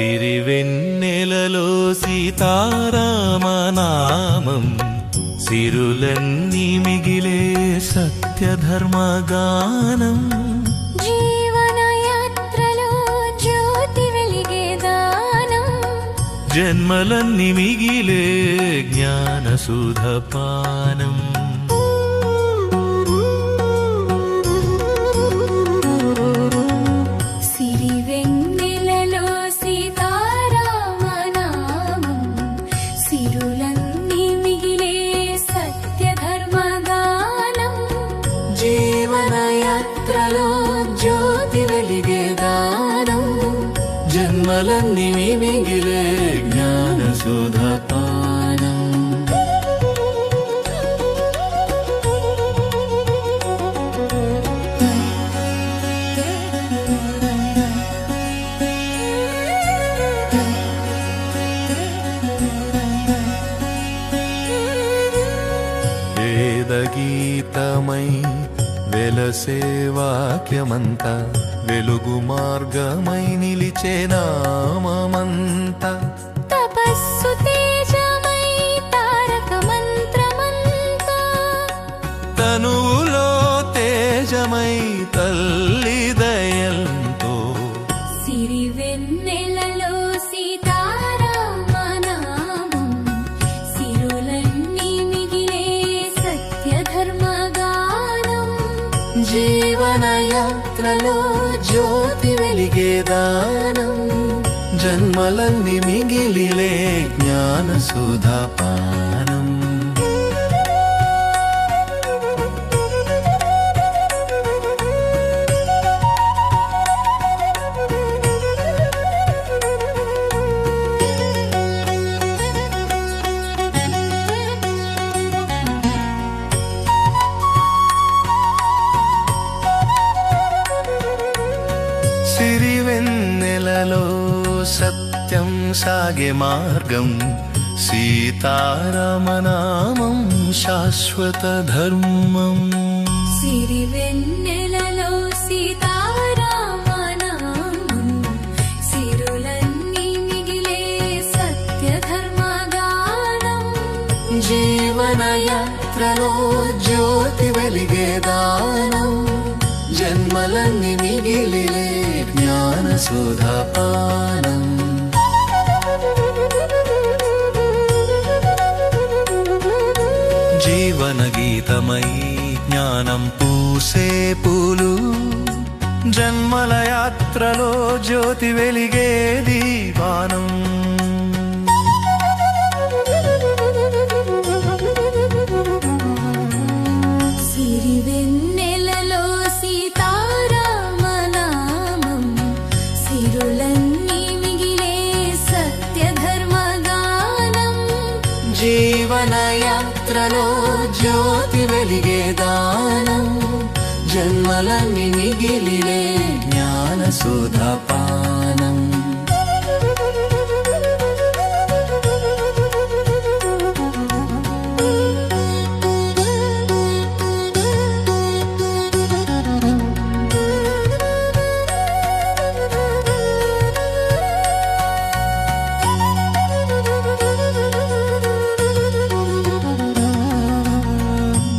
సిరివెన్నెలలో సీతారామనామం సిరులన్నీ మిగిలే సత్యధర్మగానం జీవనయాత్రలో జ్యోతి వెలిగే దానం జన్మలన్నీ మిగిలే జ్ఞానసుధపానం సిరివెన్నెలలో సీతారామనామం సిరులన్నీ మిగిలే సత్యధర్మగానం జీవనయాత్రలో జ్యోతి వెలిగే దానం జన్మలన్నీ మిగిలే జ్ఞానసుధపానం వేదగీతమై వెలసే వాక్యమంత వెలుగు మార్గమై నిలిచే నామమంత తపస్సు తేజమై తారక మంత్రమంత తనువులో తేజమై తల్లి దయల్తో సిరివెన్నెలలో సీతారామనామం సిరులన్నీ మిగిలే సత్యధర్మగానం జీవనయాత్రలో జ్యోతి వెలిగే దానం జన్మలన్నీ మిగిలిలే జ్ఞానసుధపానం సిరివెన్నెలలో సత్యం సాగే మార్గం సీతారామనామం శాశ్వత ధర్మం సిరివెన్నెలలో సీతారామనామం సిరులన్నీ మిగిలే సత్యధర్మగానం జీవనయాత్రలో జ్యోతి వెలిగే దానం జన్మలన్నీ మిగిలిలే జ్ఞానసుధపానం జీవన గీతమై జ్ఞానం పూసే పూలు జన్మల యాత్రలో జ్యోతి వెలిగే దీపానం సిరివెన్నెలలో సీతారామనామం సిరులన్నీ మిగిలే సత్యధర్మగానం జీవనయాత్రలో జ్యోతి వెలిగే దానం జన్మలన్నీ మిగిలిలే జ్ఞానసుధపానం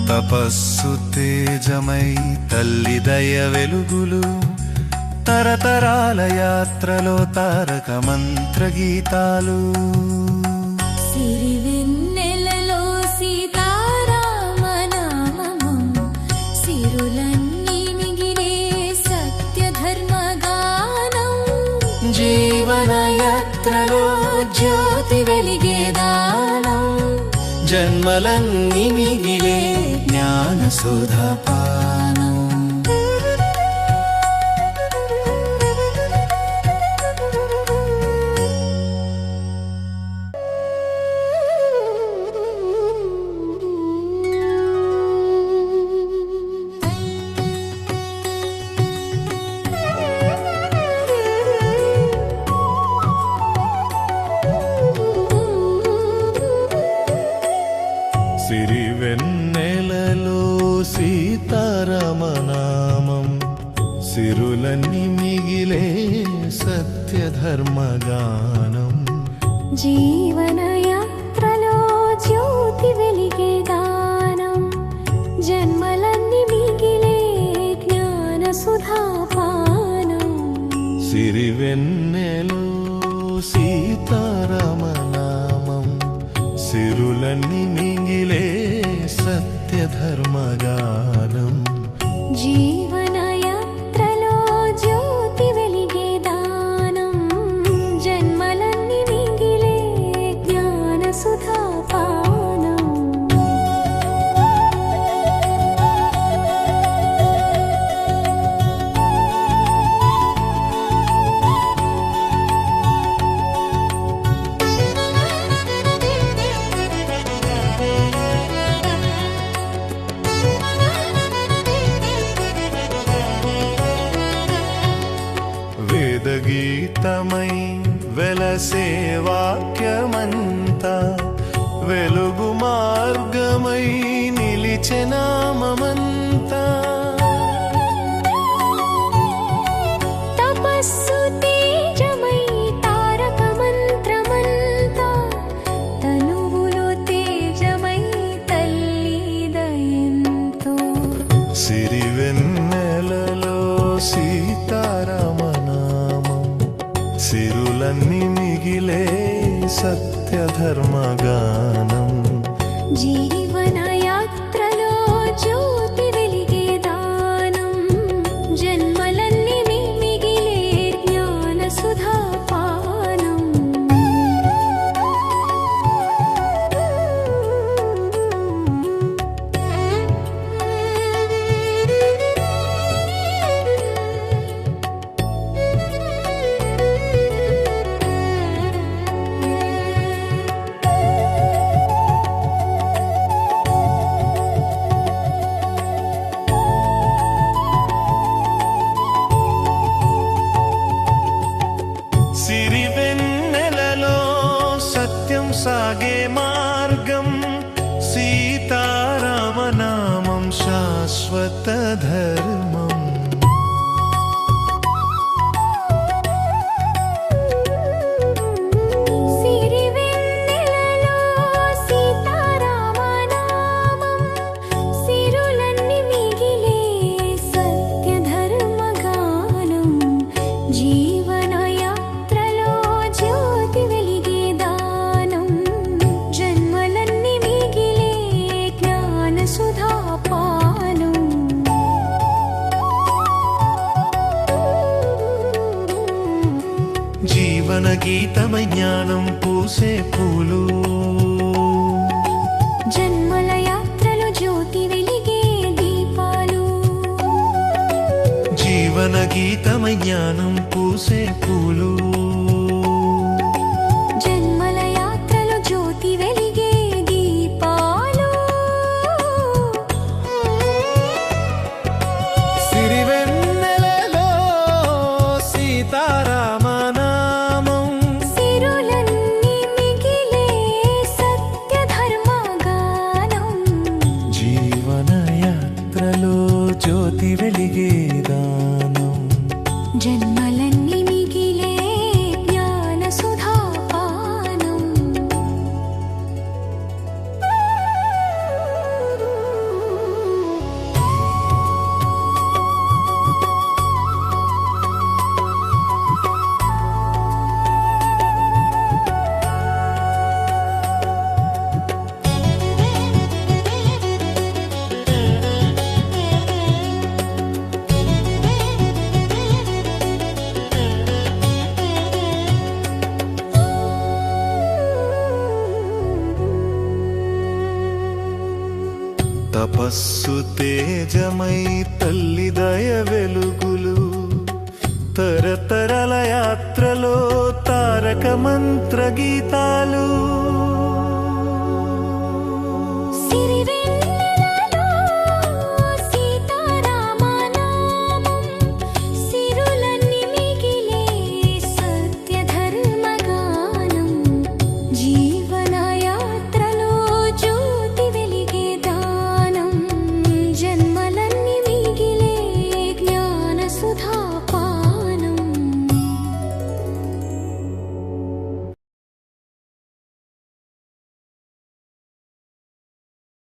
తపస్సు తేజమై తల్లి దయ వెలుగులు తరతరాల యాత్రలో తారక మంత్ర గీతాలు సిరివెన్నెలలో సీతారామనామం సిరులన్నీ మిగిలే సత్యధర్మగానం జీవనయాత్రలో జ్యోతి వెలిగే దానం జన్మలన్నీ మిగిలే జ్ఞానసుధపానం సిరివెన్నెలలో సీతారామనామం సిరులన్నీ మిగిలే సత్య సత్యధర్మగానం జీవన యాత్రలో జ్యోతి వెలిగే దానం జన్మలన్నీ మిగిలే జ్ఞాన సుధాపానం సిరివెన్నెలో సీతారామనామం సిరులన్నీ మిగిలే సత్యధర్మగానం జీవన యాత్రలో జ్యోతి వెలిగే దానం జన్మలన్నీ మిగిలే జ్ఞాన సుధాపానం వేదగీతమై వెలసే వాక్యమంతా వెలుగు మార్గమై నిలిచె నామమంతా తపస్సు తేజమై తారక మంత్రమంతా తనువులో తేజమై తల్లి దయంతో సిరివెన్నెలలో సీతారామనామం సిరులన్నీ మిగిలే సత్యధర్మగానం జీవన యాత్రలో జ్యోతి వెలిగే దానం జన్మలన్నీ మిగిలే జ్ఞాన సుధాపానం సిరివెన్నెలలో సత్యం సాగే మార్గం సీతారామనామం శాశ్వత ధర్మం సిరివెన్నెలలో సీతారామనామం సిరులన్నీ మిగిలే సత్యధర్మగానం జీవన యాత్రలో జ్యోతి వెలిగే దానం జన్మలన్నీ మిగిలే జ్ఞాన సుధాపానం జీవన గీతమై జ్ఞానం పూసే పూలు జన్మల యాత్రలో జ్యోతి వెలిగే దీపాలు జీవన గీతమై జ్ఞానం పూసే పూలు జన్మల యాత్రలో జ్యోతి వెలిగే దీపాలు సిరివెన్నెలలో సీతారామనామం సిరులన్నీ మిగిలే సత్యధర్మగానం జీవన యాత్రలో జ్యోతి వెలిగే దానం జన్మలన్నీ మిగిలే జ్ఞాన సుధాపానం తపస్సు తేజమై తల్లి దయ వెలుగులు తరతరల యాత్రలో తారక మంత్ర గీతాలు